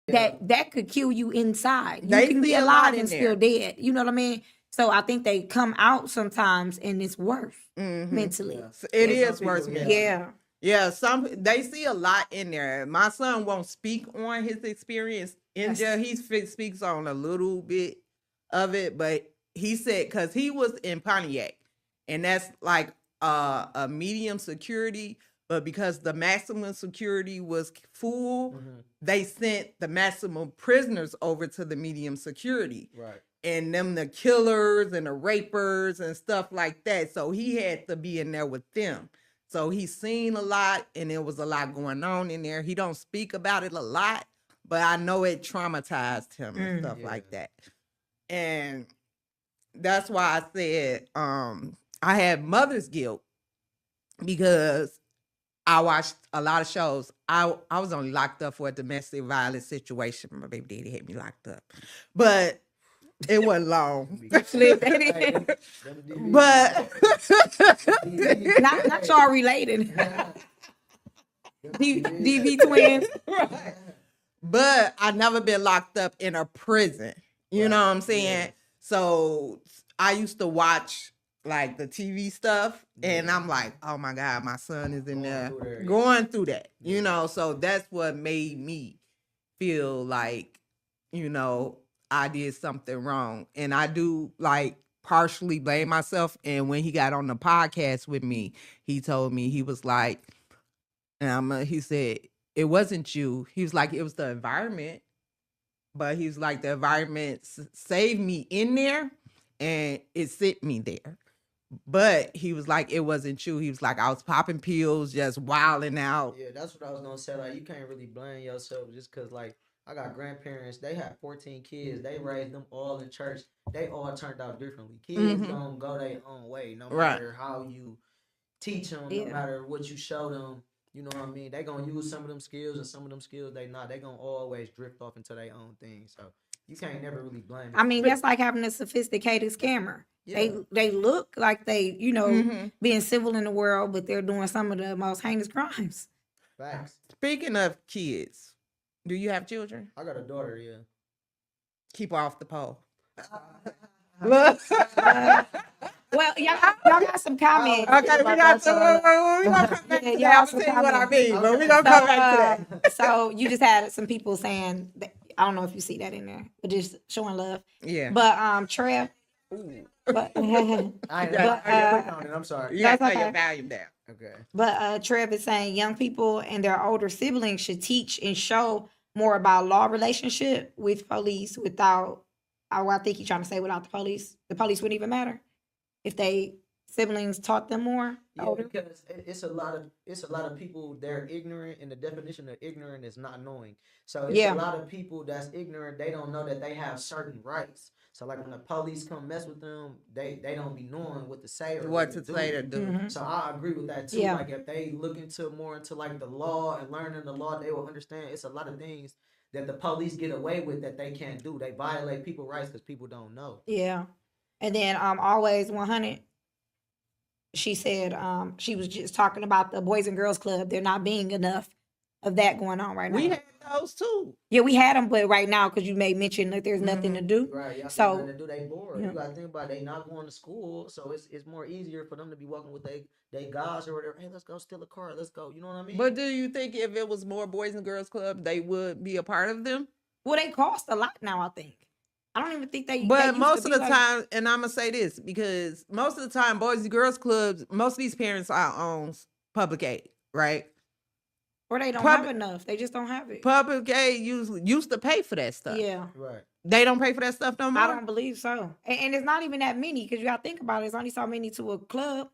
that could kill you inside. You They can be see a alive lot in and there. still dead. You know what I mean? So I think they come out sometimes and it's worse mentally. It Yeah, is some worse, people, man. Yeah. Yeah, they see a lot in there. My son won't speak on his experience in jail. He speaks on a little bit of it, but he said because he was in Pontiac, and that's like a medium security. But because the maximum security was full, they sent the maximum prisoners over to the medium security. Right. And them the killers and the rapers and stuff like that. So he had to be in there with them. So he's seen a lot, and there was a lot going on in there. He don't speak about it a lot, but I know it traumatized him and stuff like that. And that's why I said I had mother's guilt because I watched a lot of shows. I was only locked up for a domestic violence situation. My baby daddy had me locked up, but it wasn't long. But not y'all related. DV twins. Right. But I never been locked up in a prison. You know what I'm saying? Yeah. So I used to watch like the TV stuff, and I'm like, oh my God, my son is in there going through that. You know, so that's what made me feel like, you know, I did something wrong. And I do like partially blame myself. And when he got on the podcast with me, he told me, he was like, he said, it wasn't you. He was like, it was the environment. But he was like, the environment saved me in there and it sent me there. But he was like, it wasn't you. He was like, I was popping pills, just wilding out. Yeah, that's what I was gonna say. Like, you can't really blame yourself just because, like, I got grandparents. They had 14 kids. They raised them all in church. They all turned out differently. Kids don't go their own way, no matter how you teach them, no matter what you show them. You know what I mean? They gonna use some of them skills, and some of them skills they not. They gonna always drift off into their own thing. So you can't never really blame it. I mean, that's like having a sophisticated scammer. Yeah. They look like they, you know, being civil in the world, but they're doing some of the most heinous crimes. Facts. Speaking of kids, do you have children? I got a daughter, yeah. Keep her off the pole. Well, y'all got some comments. Okay, we got some. We're gonna come back to that. I'm gonna tell you what I mean, but we're gonna come back to that. So you just had some people saying that, I don't know if you see that in there, but just showing love. Yeah. But Trev. But I'm sorry. You gotta tell your volume down. Okay. But Trev is saying young people and their older siblings should teach and show more about law relationship with police without. I think he's trying to say without the police wouldn't even matter if they siblings taught them more. Yeah, because it's a lot of people, they're ignorant, and the definition of ignorant is not knowing. So it's a lot of people that's ignorant. They don't know that they have certain rights. So like when the police come mess with them, they don't be knowing what to say or what to say or do. Mm-hmm. So I agree with that too. Like if they look more into like the law and learning the law, they will understand it's a lot of things that the police get away with that they can't do. They violate people's rights because people don't know. Yeah. And then always 100. She said she was just talking about the Boys and Girls Club. There not being enough of that going on right now. We had those too. Yeah, we had them, but right now, because you made mention that there's nothing to do. Right. Y'all so nothing to do. They bored. You got to think about it. They not going to school, so it's more easier for them to be walking with they guys or whatever. Hey, let's go steal a car. Let's go. You know what I mean? But do you think if it was more Boys and Girls Club, they would be a part of them? Well, they cost a lot now, I think. I don't even think they. But they most of the time, and I'm gonna say this because most of the time, Boys and Girls Clubs, most of these parents are on public aid, right? Or they don't have enough. They just don't have it. Public aid used to pay for that stuff. Yeah, right. They don't pay for that stuff no more. I don't believe so. And it's not even that many because you got to think about it. It's only so many to a club.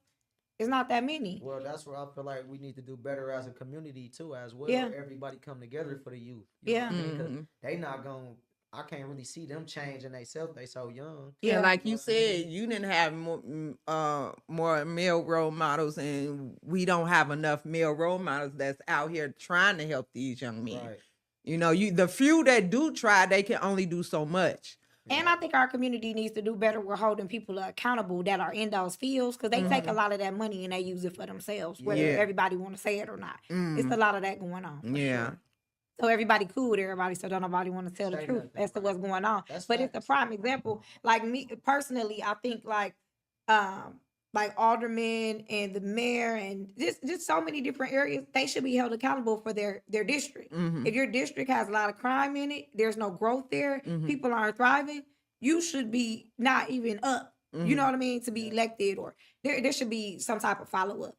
It's not that many. Well, that's where I feel like we need to do better as a community too, as well. Yeah. Everybody come together for the youth. You know what I mean? 'Cause they not gonna. I can't really see them changing themselves. They so young. Yeah, like you said, you didn't have more male role models, and we don't have enough male role models that's out here trying to help these young men. Right. You know, the few that do try, they can only do so much. And I think our community needs to do better with holding people accountable that are in those fields because they take a lot of that money and they use it for themselves, whether everybody want to say it or not. It's a lot of that going on. Yeah. Sure. So everybody cool with everybody, so don't nobody want to tell the Say truth nothing, as to right. what's going on. That's But it's a facts. prime example. Like me personally, I think like aldermen and the mayor and just so many different areas, they should be held accountable for their district. Mhm. If your district has a lot of crime in it, there's no growth there, Mhm. people aren't thriving, you should be not even up. You know Mhm. what I mean? To be Yeah. elected, or there should be some type of follow up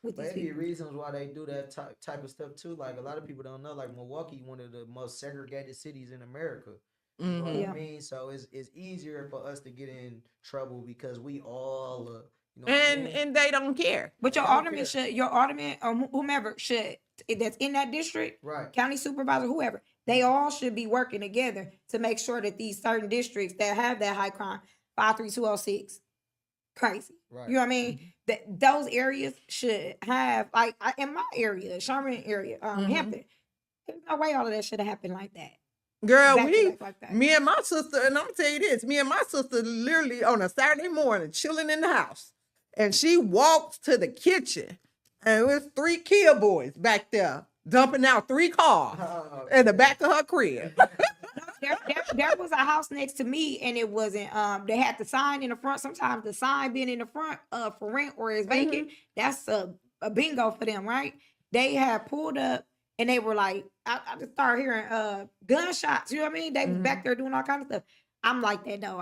with But these it be people. reasons why they do that type of stuff too. Like a lot of people don't know. Like Milwaukee, one of the most segregated cities in America. You know what Mhm. Yeah. I mean? So it's easier for us to get in trouble because we all, you know what I And mean? and they don't care. But They your don't alderman care. your alderman or whomever should that's in that district, Right. county supervisor, whoever, they all should be working together to make sure that these certain districts that have that high crime, 53206, crazy. Right. You know what I mean? That those areas should have like in my area, Sherman area, Mhm. Hampton. There's no way all of that should have happened like that. Girl, Back to back like that. me and my sister, and I'm gonna tell you this, me and my sister literally on a Saturday morning chilling in the house. And she walks to the kitchen, and it was 3 Kia boys back there dumping out 3 cars Oh, in the back of her crib. There was a house next to me, and it wasn't. They had the sign in the front. Sometimes the sign being in the front, for rent or is vacant. That's a bingo for them, right? They had pulled up, and they were like, I just started hearing gunshots. You know what I mean? They was back there doing all kinds of stuff. I'm like that though.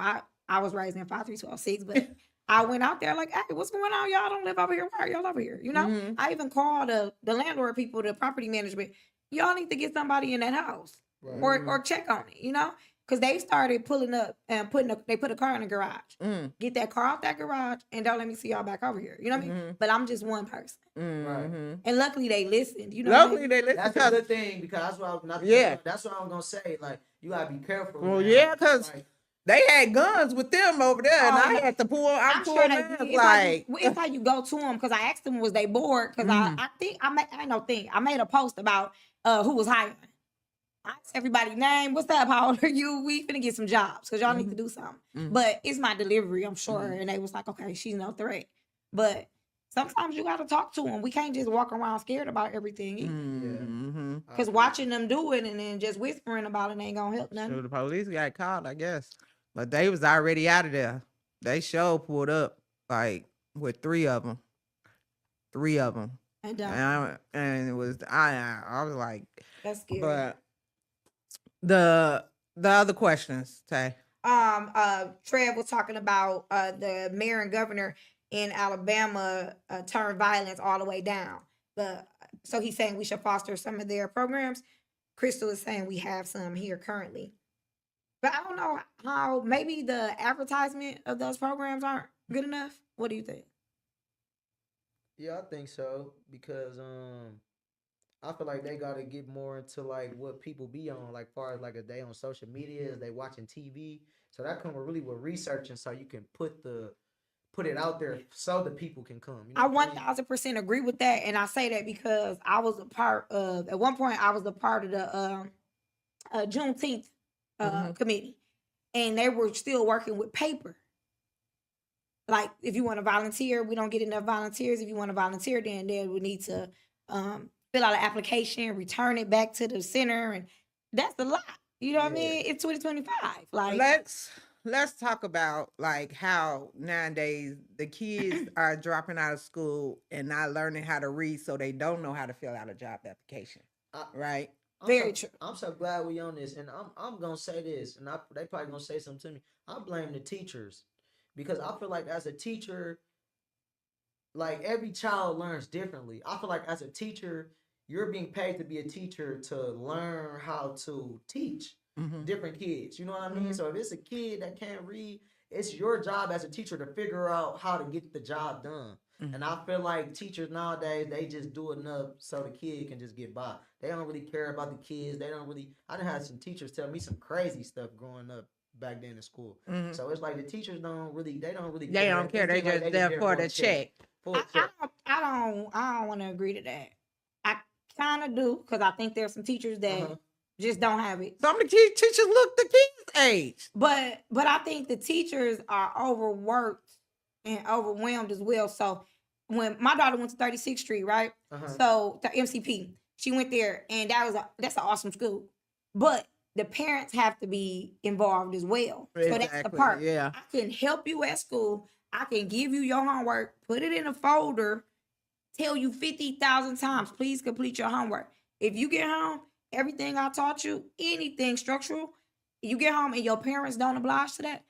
I was raised in 53206, but I went out there like, hey, what's going on? Y'all don't live over here. Why are y'all over here? You know? Mhm. I even called the landlord people, the property management. Y'all need to get somebody in that house. Right. Or check on it, you know, because they started pulling up and they put a car in the garage. Get that car out that garage and don't let me see y'all back over here. You know what I mean? But I'm just one person, Mhm. and luckily they listened. You know, what I Luckily mean? they listen. That's a good thing because that's what I'm not. Yeah. That's what I'm gonna say. Like you gotta be careful. Well, man. yeah, 'cause Like, they had guns with them over there, and Oh, I yeah. had to pull. I'm pulled sure they mine, did. like, It's like you go to them because I asked them was they bored because I think I made a post about who was hiring. I asked everybody name. What's up? How old are you? We finna get some jobs because y'all need to do something. But it's my delivery, I'm sure. And they was like, okay, she's no threat. But sometimes you gotta talk to them. We can't just walk around scared about everything. Mhm. Because watching them do it and then just whispering about it ain't gonna help So nothing. the police got called, I guess, but they was already out of there. They sure pulled up like with 3 of them. 3 of them. And And it was I was like, that's scary. but the other questions, Tay. Trev was talking about the mayor and governor in Alabama turned violence all the way down. So he's saying we should foster some of their programs. Crystal is saying we have some here currently. But I don't know how maybe the advertisement of those programs aren't good enough. What do you think? yeah, I think so because I feel like they gotta get more into like what people be on, like far as like a day on social media, is they watching TV. So that come with really with researching, so you can put it out there so the people can come. You know I what I mean? 1000% agree with that, and I say that because I was a part of. At one point, I was a part of the Juneteenth committee, and they were still working with paper. Like, if you want to volunteer, we don't get enough volunteers. If you want to volunteer, then they would need to fill out an application, return it back to the center, and that's a lot. You know what I mean? It's 2025. Like, Let's talk about like how nowadays the kids are dropping out of school and not learning how to read, so they don't know how to fill out a job application. Right? Very true. I'm so glad we on this, and I'm gonna say this, and they probably gonna say something to me. I blame the teachers because I feel like as a teacher, like every child learns differently. I feel like as a teacher, you're being paid to be a teacher to learn how to teach different kids. You know what I mean? So if it's a kid that can't read, it's your job as a teacher to figure out how to get the job done. And I feel like teachers nowadays, they just do enough so the kid can just get by. They don't really care about the kids. They don't really. I done had some teachers tell me some crazy stuff growing up back then in school. So it's like the teachers don't really. They don't really. They don't care. They just there for the check. I don't want to agree to that. I kind of do because I think there's some teachers that just don't have it. Some of the teachers look the kids' age. But I think the teachers are overworked and overwhelmed as well. So when my daughter went to 36th Street, right? So the MCP, She went there, and that's an awesome school. But the parents have to be involved as well. So that's the Exactly, part. yeah. I can help you at school. I can give you your homework, put it in a folder, tell you 50,000 times, please complete your homework. If you get home, everything I taught you, anything structural, you get home and your parents don't oblige to that,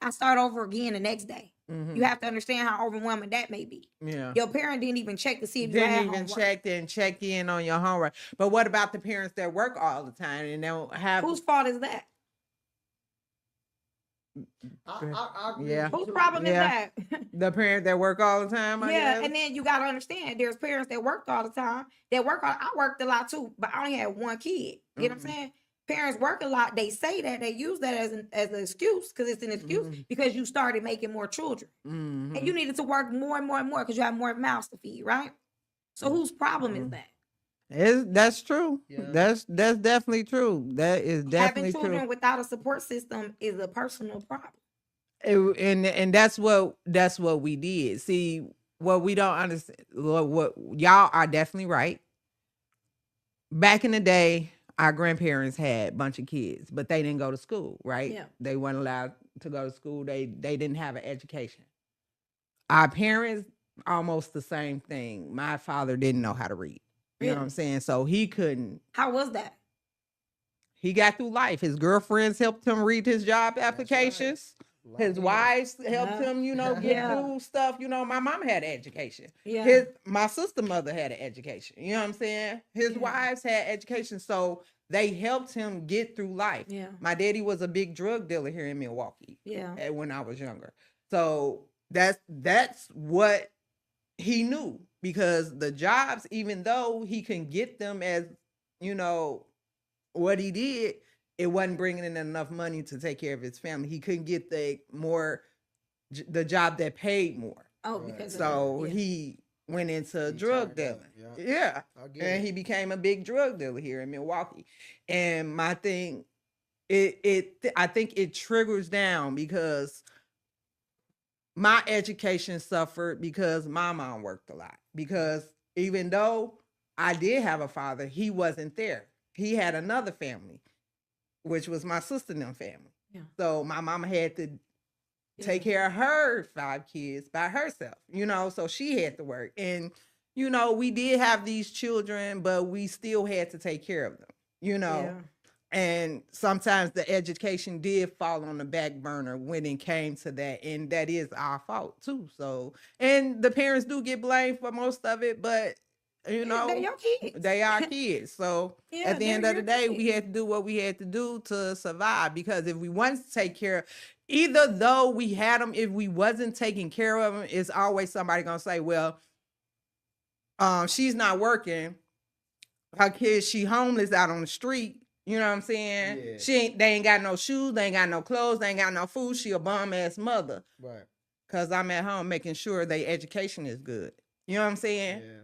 I start over again the next day. Mhm. You have to understand how overwhelming that may be. Yeah. Your parent didn't even check to see if you Didn't had even homework. check in on your homework. But what about the parents that work all the time and don't have? Whose fault is that? I agree Yeah. with you Whose too. problem is Yeah. that? The parents that work all the time? I Yeah, guess? and then you got to understand there's parents that work all the time. I worked a lot too, but I only had one kid. You know what I'm saying? Parents work a lot. They say that, they use that as an excuse, because it's an excuse because you started making more children. And you needed to work more and more and more because you have more mouths to feed, right? So whose problem is that? That's true. Yeah. That's definitely true. That is definitely Having children true. without a support system is a personal problem. And that's what we did. See, what we don't understand, what y'all are definitely right. Back in the day, our grandparents had a bunch of kids, but they didn't go to school, right? Yeah. They weren't allowed to go to school. They didn't have an education. Our parents, almost the same thing. My father didn't know how to read. You know what I'm saying? So he couldn't. How was that? He got through life. His girlfriends helped him read his job applications. His wives helped him, get through stuff. My mom had an education. Yeah. My sister mother had an education. You know what I'm saying? His wives had education. So they helped him get through life. Yeah. My daddy was a big drug dealer here in Milwaukee. Yeah. When I was younger. So that's what he knew, because the jobs, even though he can get them as, what he did, it wasn't bringing in enough money to take care of his family. He couldn't get the job that paid more. Oh, because So he went into drug dealing. Yeah. And he became a big drug dealer here in Milwaukee. And my thing, I think it triggers down because my education suffered because my mom worked a lot. Because even though I did have a father, he wasn't there. He had another family, which was my sister and them family. Yeah. So my mama had to take care of her 5 kids by herself, so she had to work. And, we did have these children, but we still had to take care of them, Yeah. And sometimes the education did fall on the back burner when it came to that. And that is our fault too. So, and the parents do get blamed for most of it, but They're your kids. they are kids. So at the end of the day, we had to do what we had to do to survive. Because if we wanted to take care of, either though we had them, if we wasn't taking care of them, it's always somebody gonna say, well, she's not working. Her kids, she homeless out on the street. You know what I'm saying? Yeah. They ain't got no shoes, they ain't got no clothes, they ain't got no food. She a bum ass mother. Right. Cause I'm at home making sure their education is good. You know what I'm saying? Yeah.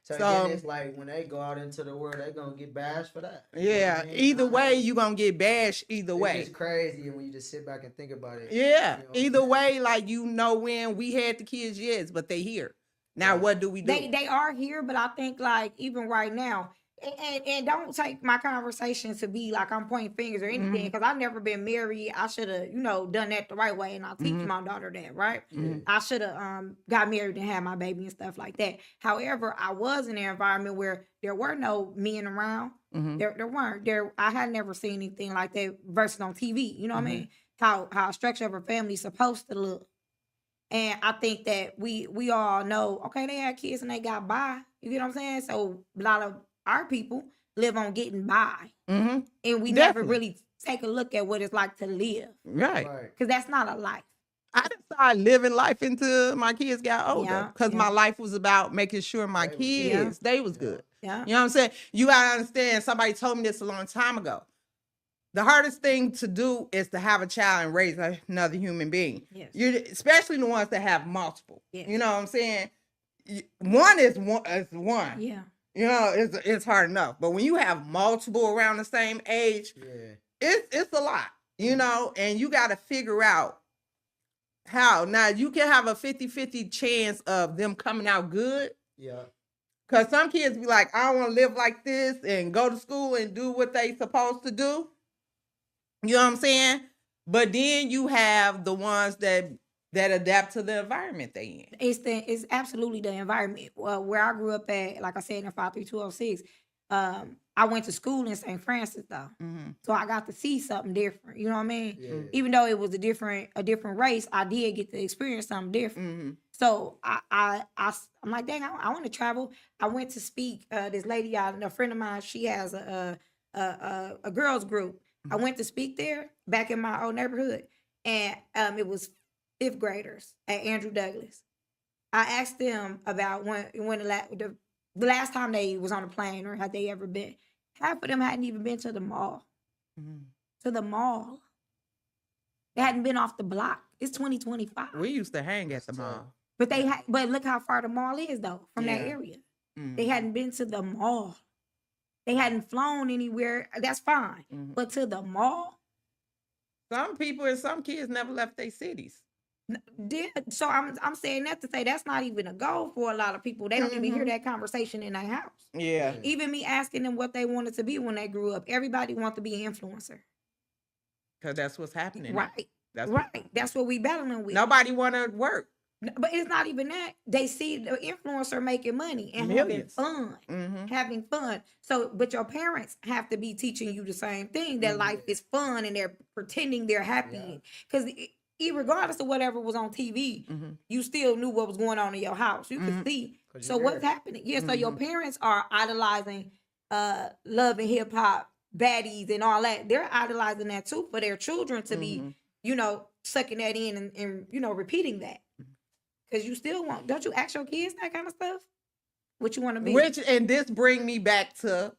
So then it's like when they go out into the world, they gonna get bashed for that. Yeah. Either way, you gonna get bashed either way. It's crazy when you just sit back and think about it. Yeah. Either way, like when we had the kids, yes, but they here. Now what do we do? They are here, but I think like even right now, and don't take my conversation to be like I'm pointing fingers or anything, because I've never been married. I should have, done that the right way, and I'll teach my daughter that, right? I should have got married and had my baby and stuff like that. However, I was in an environment where there were no men around. There weren't. I had never seen anything like that versus on TV. You know what I mean? How a structure of a family is supposed to look. And I think that we all know, okay, they had kids and they got by. You get what I'm saying? So a lot of our people live on getting by. And we never really take a look at what it's like to live. Right. Because that's not a life. I just started living life until my kids got older. Because my life was about making sure my kids, they was good. Yeah. You know what I'm saying? You gotta understand, somebody told me this a long time ago. The hardest thing to do is to have a child and raise another human being. Yes. Especially the ones that have multiple. Yes. You know what I'm saying? One is one. Yeah. It's hard enough. But when you have multiple around the same age, it's a lot. And you got to figure out how. Now, you can have a 50-50 chance of them coming out good. Yeah. Because some kids be like, I don't want to live like this and go to school and do what they supposed to do. You know what I'm saying? But then you have the ones that adapt to the environment they in. It's absolutely the environment. Well, where I grew up at, like I said, in 53206, I went to school in St. Francis though, so I got to see something different. You know what I mean? Yeah. Even though it was a different race, I did get to experience something different. So I'm like, dang, I want to travel. I went to speak. This lady, a friend of mine, she has a girls group. I went to speak there back in my old neighborhood, and it was fifth graders at Andrew Douglas. I asked them about when the last time they was on a plane or had they ever been. Half of them hadn't even been to the mall. To the mall. They hadn't been off the block. It's 2025. We used to hang at the mall. But but look how far the mall is though from that area. They hadn't been to the mall. They hadn't flown anywhere. That's fine. But to the mall. Some people and some kids never left their cities. So I'm saying that to say that's not even a goal for a lot of people. They don't even hear that conversation in their house. Yeah. Even me asking them what they wanted to be when they grew up. Everybody wants to be an influencer. Because that's what's happening. Right. That's what we battling with. Nobody want to work. But it's not even that. They see the influencer making money and Millions. having fun. So, but your parents have to be teaching you the same thing, that life is fun and they're pretending they're happy. Because regardless of whatever was on TV, you still knew what was going on in your house. You could see. So what's happening? Yeah, so your parents are idolizing love and hip hop, baddies and all that. They're idolizing that too for their children to be, sucking that in and repeating that. Because you still don't you ask your kids that kind of stuff? What you want to be? And this bring me back to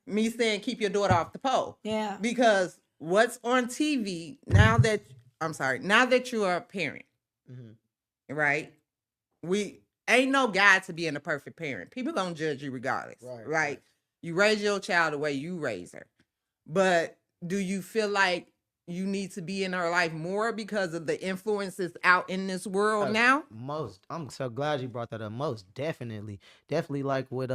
me saying keep your daughter off the pole. Yeah. Because what's on TV now that you are a parent, right? We ain't no guide to being a perfect parent. People gonna judge you regardless, right? You raise your child the way you raise her. But do you feel like you need to be in her life more because of the influences out in this world now? I'm so glad you brought that up. Most definitely like with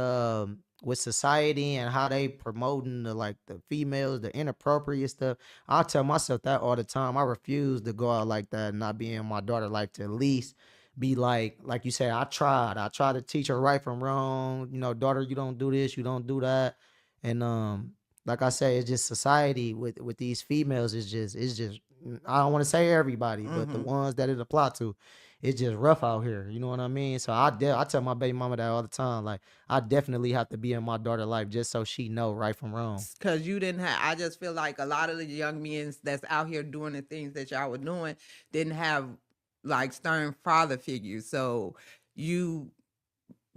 society and how they promoting the females, the inappropriate stuff. I tell myself that all the time. I refuse to go out like that and not be in my daughter life, to at least be like you said. I tried to teach her right from wrong. Daughter, you don't do this, you don't do that, and like I say, it's just society with these females. It's just I don't want to say everybody, but the ones that it apply to, it's just rough out here. You know what I mean? So I tell my baby mama that all the time. Like, I definitely have to be in my daughter's life just so she know right from wrong. Because you didn't have. I just feel like a lot of the young men that's out here doing the things that y'all were doing didn't have stern father figures. So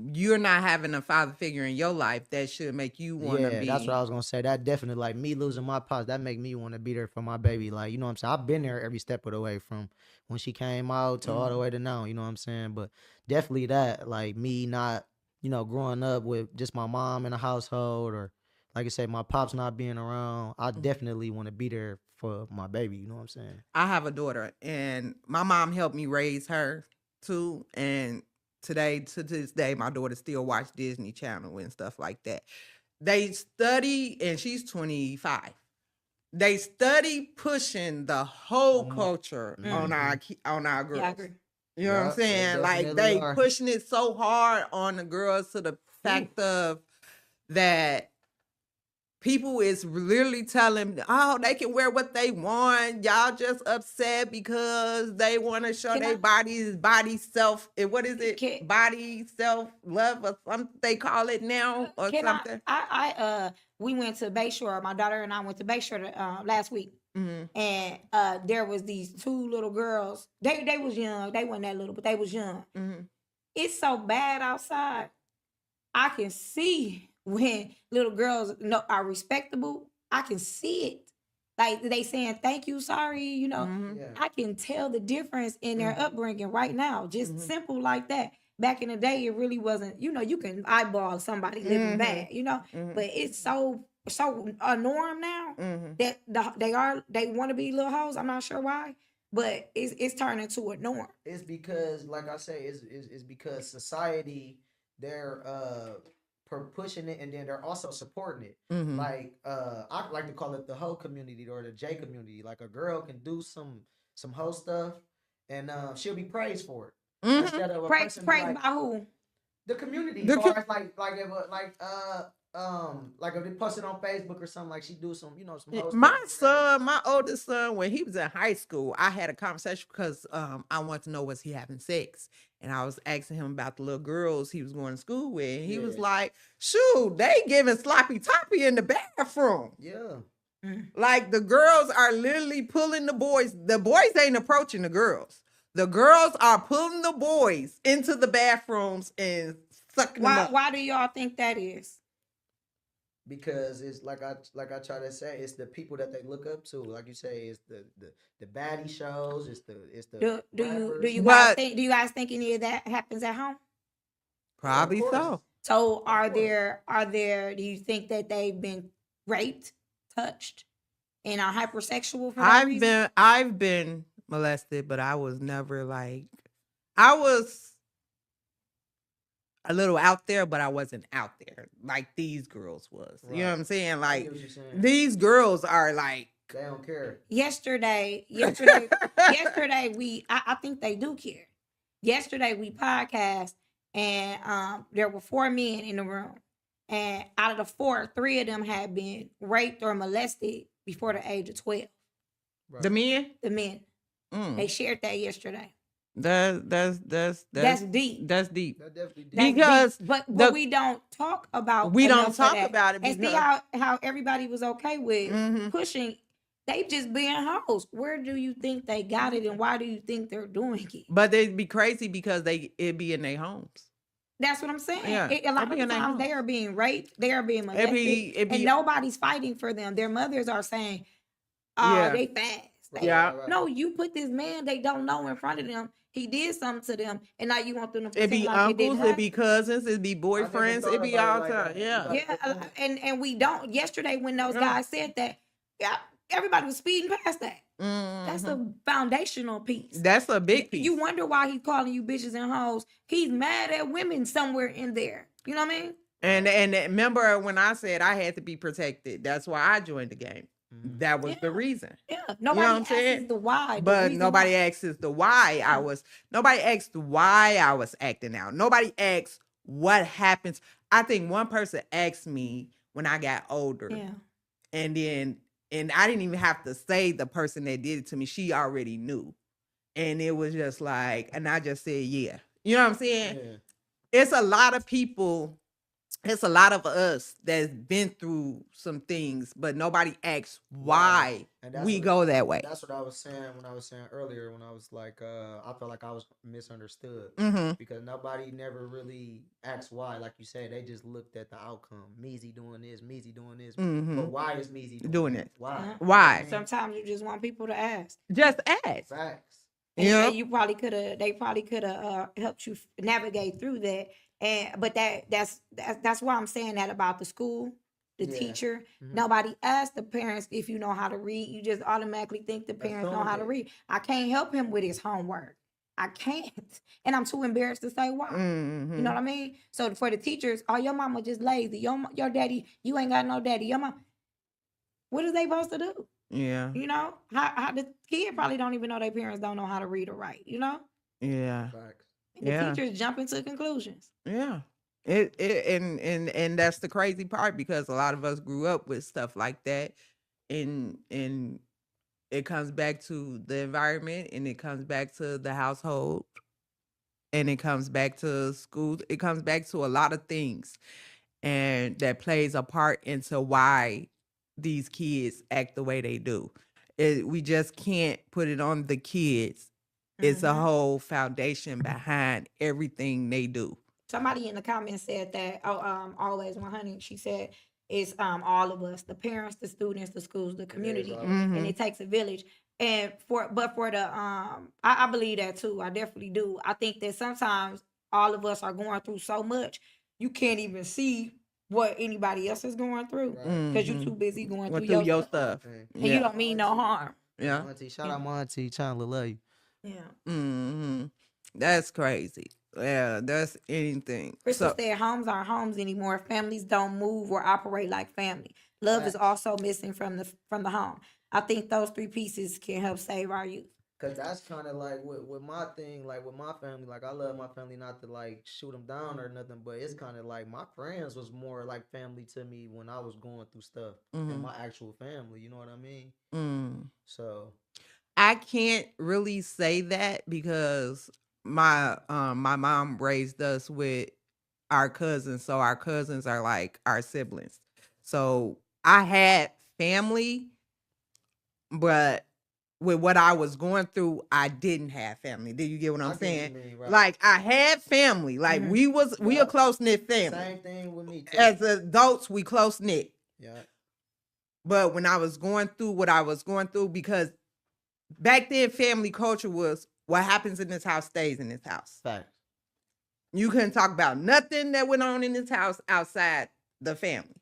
you're not having a father figure in your life that should make you want to be. That's what I was gonna say. That definitely, me losing my pops, that make me want to be there for my baby. You know what I'm saying? I've been there every step of the way, from when she came out to all the way to now. You know what I'm saying? But definitely that, me not, growing up with just my mom in the household, or like I said, my pops not being around. I definitely want to be there for my baby. You know what I'm saying? I have a daughter, and my mom helped me raise her too, and to this day, my daughter still watch Disney Channel and stuff like that. They study, and she's 25. They study pushing the whole culture on our girls. Yeah, I agree. You know what I'm saying? They pushing it so hard on the girls to the fact of that people is literally telling them, oh, they can wear what they want. Y'all just upset because they want to show their body self. What is it? Body self love or something they call it now, or something. We went to Bayshore. My daughter and I went to Bayshore last week, and there was these two little girls. They was young. They weren't that little, but they was young. It's so bad outside. I can see when little girls are respectable. I can see it. Like they saying thank you, sorry, I can tell the difference in their upbringing right now. Just simple like that. Back in the day, it really wasn't, you can eyeball somebody living bad, but it's so a norm now that they want to be little hoes. I'm not sure why, but it's turning to a norm. It's because, like I say, it's because society, they're pushing it, and then they're also supporting it. Mhm. Like I like to call it the hoe community or the J community. Like a girl can do some hoe stuff, and she'll be praised for it Mhm. instead of a Praise person by like who? the community. The As far as like if they post it on Facebook or something, like she do some some hoe My stuff or whatever. son, my oldest son, when he was in high school, I had a conversation because I wanted to know, was he having sex? And I was asking him about the little girls he was going to school with. And he was Yeah. like, shoot, they giving sloppy toppy in the bathroom. Yeah. Like the girls are literally pulling the boys. The boys ain't approaching the girls. The girls are pulling the boys into the bathrooms and sucking them up. Why do y'all think that is? Because it's like I try to say, it's the people that they look up to. Like you say, it's the baddie shows, it's the rappers. You But- guys think any of that happens at home? Probably Of course. so. So are course. there do you think that they've been raped, touched, and are hypersexual for that I've reason? been molested, but I was never like, I was a little out there, but I wasn't out there like these girls was. You know what I'm saying? I Like get what you're saying. these girls are like They don't care. Yesterday, I think they do care. Yesterday we podcast and there were 4 men in the room. And out of the 4, 3 of them had been raped or molested before the age of 12. Right. the men. The men. Mm. They shared that yesterday. That's deep. That's deep. That definitely did. That's Because deep. But the- we don't talk about We don't enough of talk that. about it And see because- how everybody was okay with Mhm. pushing. They just being hoes. Where do you think they got it, and why do you think they're doing it? But they'd be crazy because it be in their homes. That's what I'm saying. Yeah, A lot they be of in their times they homes. are being raped, they are being molested, it be- and nobody's fighting for them. Their mothers are saying, "Oh, Yeah. they fast." Right, Yeah. right. No, you put this man they don't know in front of them. He did something to them, and now you want them to It pretend be like it didn't uncles, it be happen. cousins, it be I never boyfriends, thought it be about all it like time. that. Yeah. Yeah, and we don't. Yesterday when those Yeah. guys said that, yeah, everybody was speeding past that. That's Mhm. a foundational piece. That's a big piece. You wonder why he's calling you bitches and hoes. He's mad at women somewhere in there. You know what I mean? And remember when I said I had to be protected, that's why I joined the game. Mhm. That was Yeah. the reason. Yeah. what Nobody I'm asks saying? the why. the But reason nobody why. asks the why I was. Nobody asked why I was acting out. Nobody asks what happens. I think one person asked me when I got older, Yeah. and I didn't even have to say the person that did it to me. She already knew, and it was just like, and I just said, yeah. You know what I'm saying? Yeah. It's a lot of people. It's a lot of us that's been through some things, but nobody asks why And that's we what- go that way. That's what I was saying when I was saying earlier, when I was like, I felt like I was misunderstood Mm-hmm. because nobody never really asked why. Like you said, they just looked at the outcome. Measy doing this, Measy doing this. Mhm. But why is Measy Doing it? it. Why? Yeah. Why? Sometimes you just want people to ask. Just ask. Facts. And Yeah. you probably could have. They probably could have helped you navigate through that. But that's why I'm saying that about the school, the Yeah. teacher. Mhm. Nobody asked the parents if you know how to read. You just automatically think the parents know how to Assumed it. read. I can't help him with his homework. I can't, and I'm too embarrassed to say why. Mm-hmm. You know what I mean? So for the teachers, oh, your mama just lazy. Your daddy, you ain't got no daddy. Your mom, what is they supposed to do? Yeah. You know, how the kid probably don't even know their parents don't know how to read or write. You know, Yeah. Facts. and the Yeah. teachers jump into conclusions. Yeah. And that's the crazy part because a lot of us grew up with stuff like that, and it comes back to the environment, and it comes back to the household, and it comes back to school. It comes back to a lot of things, and that plays a part into why these kids act the way they do. We just can't put it on the kids. It's a Mhm. whole foundation behind everything they do. Somebody in the comments said that. Oh, always 100. She said it's all of us, the parents, the students, the schools, the community, all of us. and Mhm. it takes a village. And for the I believe that too. I definitely do. I think that sometimes all of us are going through so much you can't even see what anybody else is going through Right. because Mhm. you're too busy going Went through through your your stuff. stuff. Hey. And you Yeah. don't mean no harm. Yeah. Auntie, shout out my auntie, Chandler, love you. Yeah. Hmm. That's crazy. Yeah, that's anything. Crystal So said homes aren't homes anymore. Families don't move or operate like family. Love is Facts. also missing from the home. I think those three pieces can help save our youth. Cause that's kind of like with my thing, like with my family. Like I love my family, not to like shoot them down or nothing, but it's kind of like my friends was more like family to me when I was going through stuff, and my actual family. You know what I mean? So I can't really say that because my mom raised us with our cousins, so our cousins are like our siblings. So I had family, but with what I was going through, I didn't have family. Do you get what I I'm get what you saying? mean, right? Like I had family. Like we a Yeah. close knit family. Same thing with me too. As adults, we close knit. Yeah. But when I was going through what I was going through, because back then family culture was what happens in this house stays in this house. Facts. You couldn't talk about nothing that went on in this house outside the family.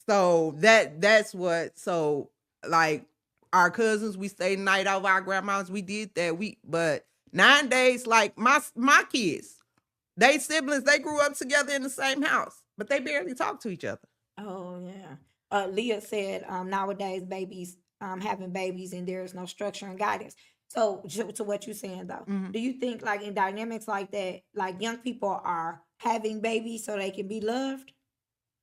So that's what, so like our cousins, we stayed the night over our grandmas, we did that. But nowadays, like my kids, they siblings, they grew up together in the same house, but they barely talk to each other. Oh yeah. Leah said nowadays babies having babies and there's no structure and guidance. So to what you're saying though, do you think like in dynamics like that, like young people are having babies so they can be loved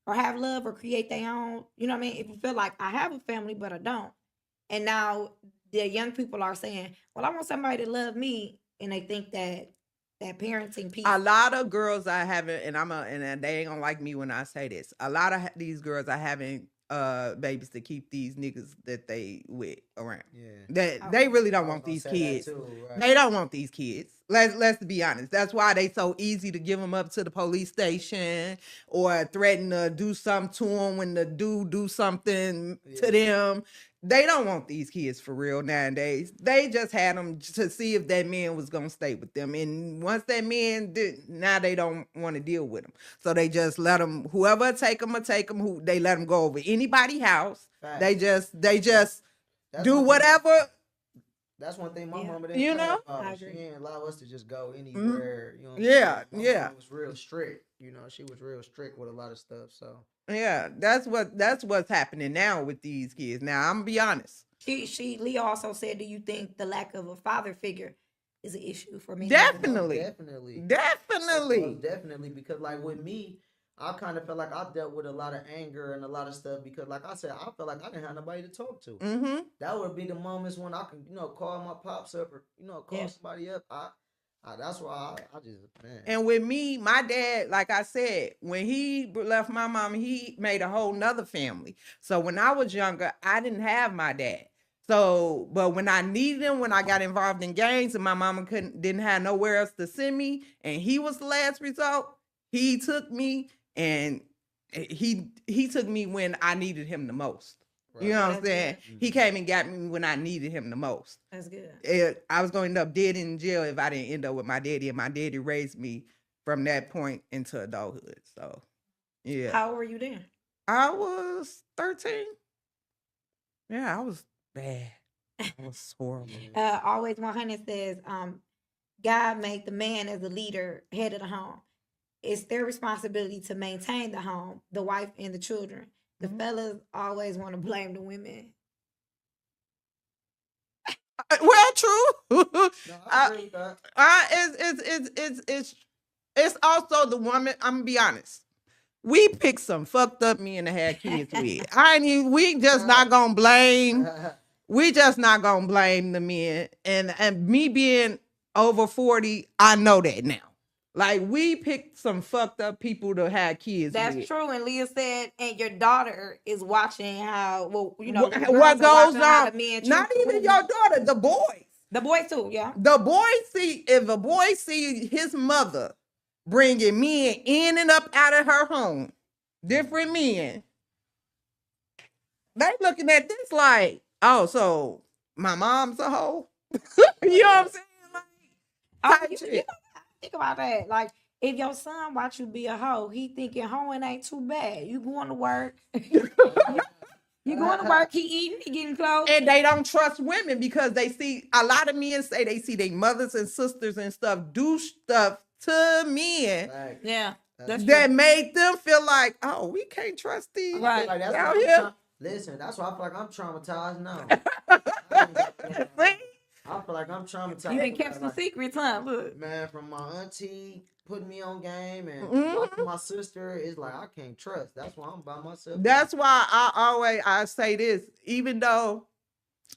or have love or create their own? You know what I mean? If you feel like I have a family but I don't, and now the young people are saying, "Well, I want somebody to love me," and they think that parenting piece. A lot of girls are having, and they ain't gonna like me when I say this. A lot of these girls are having babies to keep these niggas that they with around. Yeah. That they really don't want gonna these say that kids. too, right. They don't want these kids. Let's be honest. That's why they so easy to give them up to the police station or threaten to do something to them when the dude do something to them. They don't want these kids for real nowadays. They just had them to see if that man was gonna stay with them, and once that man did, now they don't want to deal with them. So they just let them. Whoever take them or take them. Who they let them go over anybody's house. Facts. They just That's do one thing- whatever. That's one thing my Yeah. mama didn't You care know? about. I She agree. didn't allow us to just go anywhere. You know what I'm Yeah, saying? My yeah. mama was real strict. You know, she was real strict with a lot of stuff. So Yeah, that's what's happening now with these kids. Now I'm gonna be honest. Leah also said, "Do you think the lack of a father figure is an issue for me?" Definitely. definitely. Definitely. Definitely, because like with me, I kind of felt like I dealt with a lot of anger and a lot of stuff because, like I said, I felt like I didn't have nobody to talk to. Mm-hmm. That would be the moments when I can, call my pops up or call somebody up. That's why I just man. And with me, my dad, like I said, when he left my mom, he made a whole nother family. So when I was younger, I didn't have my dad. So, but when I needed him, when I got involved in gangs and my mama didn't have nowhere else to send me, and he was the last resort, he took me, and he took me when I needed him the most. You know what I'm saying? He came and got me when I needed him the most. That's good. I was going to end up dead in jail if I didn't end up with my daddy, and my daddy raised me from that point into adulthood. So, yeah. How old were you then? I was 13. Yeah, I was bad. I was horrible. Always 100 says, God made the man as a leader, head of the home. It's their responsibility to maintain the home, the wife, and the children. The fellas always want to blame the women. Well, true. No, I agree with that. It's also the woman. I'm gonna be honest. We picked some fucked up men to have kids with. We just not gonna blame. We just not gonna blame the men. And me being over 40, I know that now. Like, we picked some fucked up people to have kids That's with. true. And Leah said, and your daughter is watching how, what the goes girls are watching how on. the men Not treat the even women. your daughter, the boys. The boys too, yeah. The boys if a boy see his mother bringing men in and up out of her home, different men, they looking at this like, oh, so my mom's a hoe? You know what I'm saying? Like, type shit. Think about that. Like, if your son watch you be a hoe, he thinking hoeing ain't too bad. You going to work. You going to work, he eating, he getting clothes. And they don't trust women because they see, a lot of men say they see their mothers and sisters and stuff do stuff to men Facts. Yeah. That's that true. made them feel like, oh, we can't trust these. I feel Right. like that's Out why here. listen, that's why I feel like I'm traumatized now. See? I feel like I'm traumatized. You done kept some Like, secrets, huh? Look. man, from my auntie putting me on game and Mhm. watching my sister, it's like I can't trust. That's why I'm by myself. That's why I say this, even though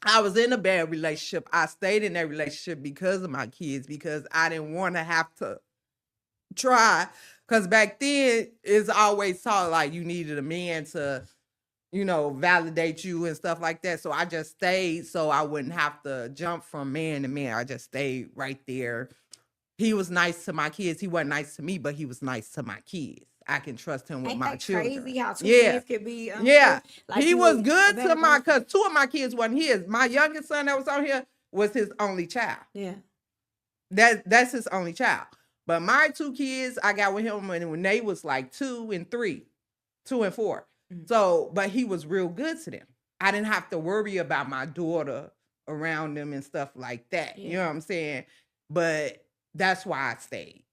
I was in a bad relationship, I stayed in that relationship because of my kids, because I didn't want to have to try. Because back then, it's always taught like you needed a man to, validate you and stuff like that. So I just stayed so I wouldn't have to jump from man to man. I just stayed right there. He was nice to my kids. He wasn't nice to me, but he was nice to my kids. I can trust him with Ain't my that children. crazy how two Yeah. kids could be Yeah. like He you was a good better to my, person? because two of my kids wasn't his. My youngest son that was on here was his only child. Yeah. That's his only child. But my two kids, I got with him when they was like 2 and 3, 2 and 4. Mhm. So, but he was real good to them. I didn't have to worry about my daughter around them and stuff like that. You know what I'm saying? But that's why I stayed.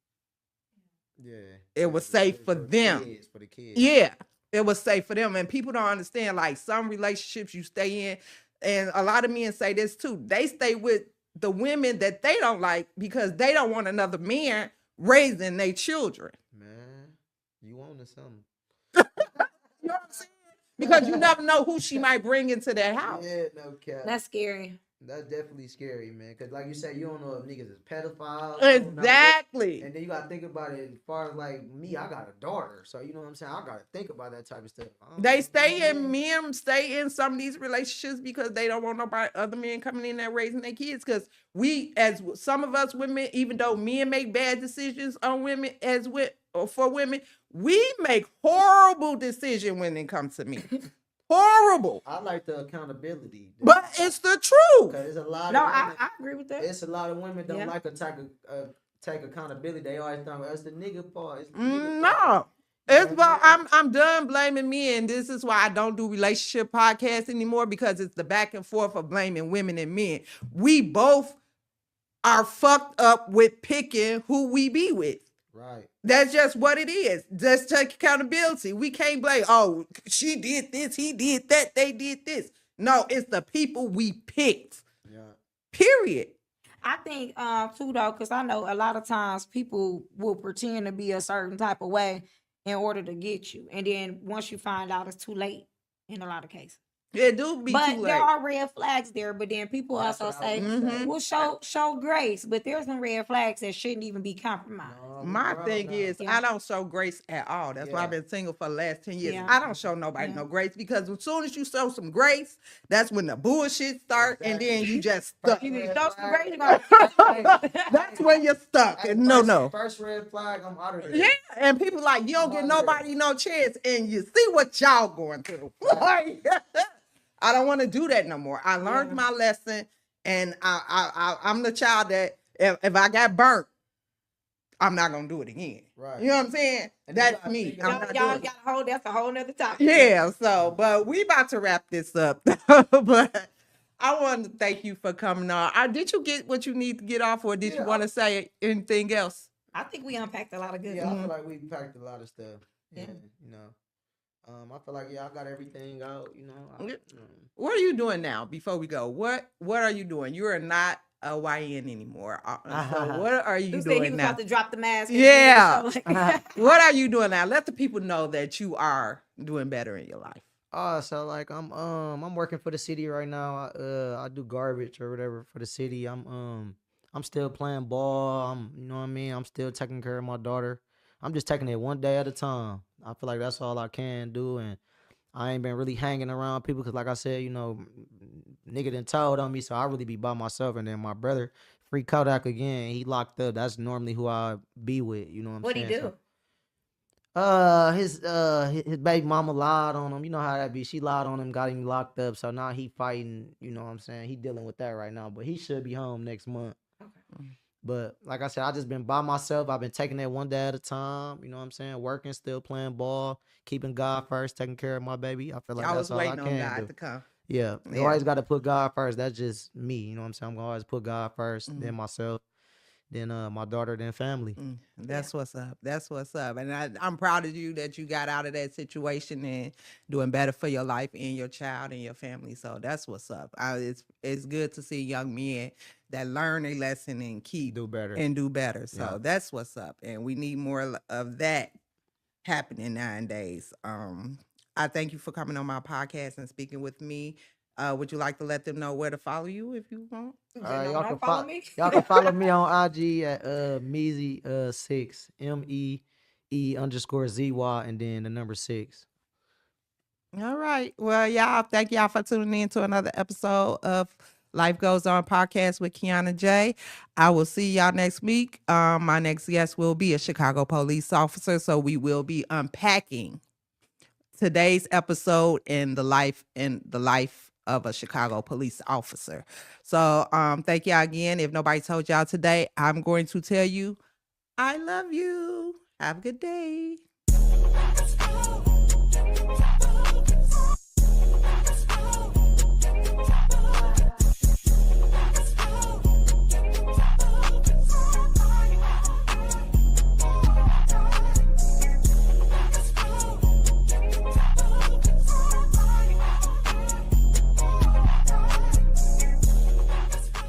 Yeah. It was safe for them. For the kids. Yeah, it was safe for them. And people don't understand, like, some relationships you stay in, and a lot of men say this too, they stay with the women that they don't like because they don't want another man raising their children. Man, you on to something. You know what I'm saying? Because you never know who she might bring into that house. Yeah, no cap. That's scary. That's definitely scary, man. Cause like you said, you don't know if niggas is pedophiles. You don't know Exactly. and then you gotta think about it as far as like me, I got a daughter. So you know what I'm saying? I gotta think about that type of stuff. They stay in, men stay in some of these relationships because they don't want nobody, other men coming in there raising their kids. Because we, as some of us women, even though men make bad decisions on women, or for women, we make horrible decisions when it comes to men. Horrible. I like the accountability. But it's the truth. Cause there's a lot No, of women, I agree with that. it's a lot of women don't Yeah. like to take accountability. They always think it's the nigga fault. It's the No. fault. It's about, I'm done blaming men. This is why I don't do relationship podcasts anymore, because it's the back and forth of blaming women and men. We both are fucked up with picking who we be with. Right. That's just what it is. Just take accountability. We can't blame, oh, she did this, he did that, they did this. No, it's the people we picked. Yeah. Period. I think too though, because I know a lot of times people will pretend to be a certain type of way in order to get you, and then once you find out, it's too late in a lot of cases. It do be But too there late. are red flags there. But then people That's also what I say, was gonna Mhm. "Well, show grace." But there's some red flags that shouldn't even be compromised. No, My bro, thing no. is, Yeah. I don't show grace at all. That's why Yeah. I've been single for the last 10 years. Yeah. I don't show nobody Yeah. no grace, because as soon as you show some grace, that's when the bullshit start, and then you just stuck. You need to Red show some flag. grace. You're gonna That's when you're stuck. Hey, And no. First red flag, I'm out of there. Yeah, and people like, you don't give nobody no chance, and you see what y'all going through. Like, I don't want to do that no more. I learned my lesson, and I'm the child that if I got burnt, I'm not gonna do it again. Right. You know what I'm saying? And That's you me. gotta- I'm not y'all doing it. got a whole. That's a whole nother topic. Yeah, so, but we about to wrap this up. But I want to thank you for coming on. Did you get what you need to get off, or did you Yeah, want to say anything else? I think we unpacked a lot of good. Yeah, I stuff. feel like we packed a lot of stuff. Yeah. And, you know, I feel like I got everything out. You know, What are you doing now? Before we go, what are you doing? You are not a YN anymore. So what are you Dude said he doing was now? about to drop the mask. Yeah. So, like, What are you doing now? Let the people know that you are doing better in your life. so like I'm working for the city right now. I do garbage or whatever for the city. I'm still playing ball. You know what I mean? I'm still taking care of my daughter. I'm just taking it one day at a time. I feel like that's all I can do, and I ain't been really hanging around people because, like I said, you know, nigga done told on me, so I really be by myself. And then my brother, Free Kodak again, he locked up. That's normally who I be with. You know what I'm what'd saying? he do? His baby mama lied on him. You know how that be. She lied on him, got him locked up. So now he fighting. You know what I'm saying? He dealing with that right now, but he should be home next month. Okay. But like I said, I just been by myself. I've been taking it one day at a time. You know what I'm saying? Working, still playing ball, keeping God first, taking care of my baby. I feel like I that's was all I waiting on can God do. to come. Yeah, you Yeah. always got to put God first. That's just me. You know what I'm saying? I'm gonna always put God first, Mhm. then myself, then my daughter, then family. That's what's up. That's what's up. And I'm proud of you that you got out of that situation and doing better for your life and your child and your family. So that's what's up. It's good to see young men that learn a lesson and keep Do better. and do better. So that's what's up. And we need more of that happening nowadays. I thank you for coming on my podcast and speaking with me. Would you like to let them know where to follow you if you want? Y'all can follow me. Y'all can follow me on IG at Meezy6 MEE_ZY and then the number 6. All right. Well, y'all, thank y'all for tuning in to another episode of Life Goes On podcast with Kianna J. I will see y'all next week. My next guest will be a Chicago police officer, so we will be unpacking today's episode in the life of a Chicago police officer. So thank y'all again. If nobody told y'all today, I'm going to tell you I love you. Have a good day.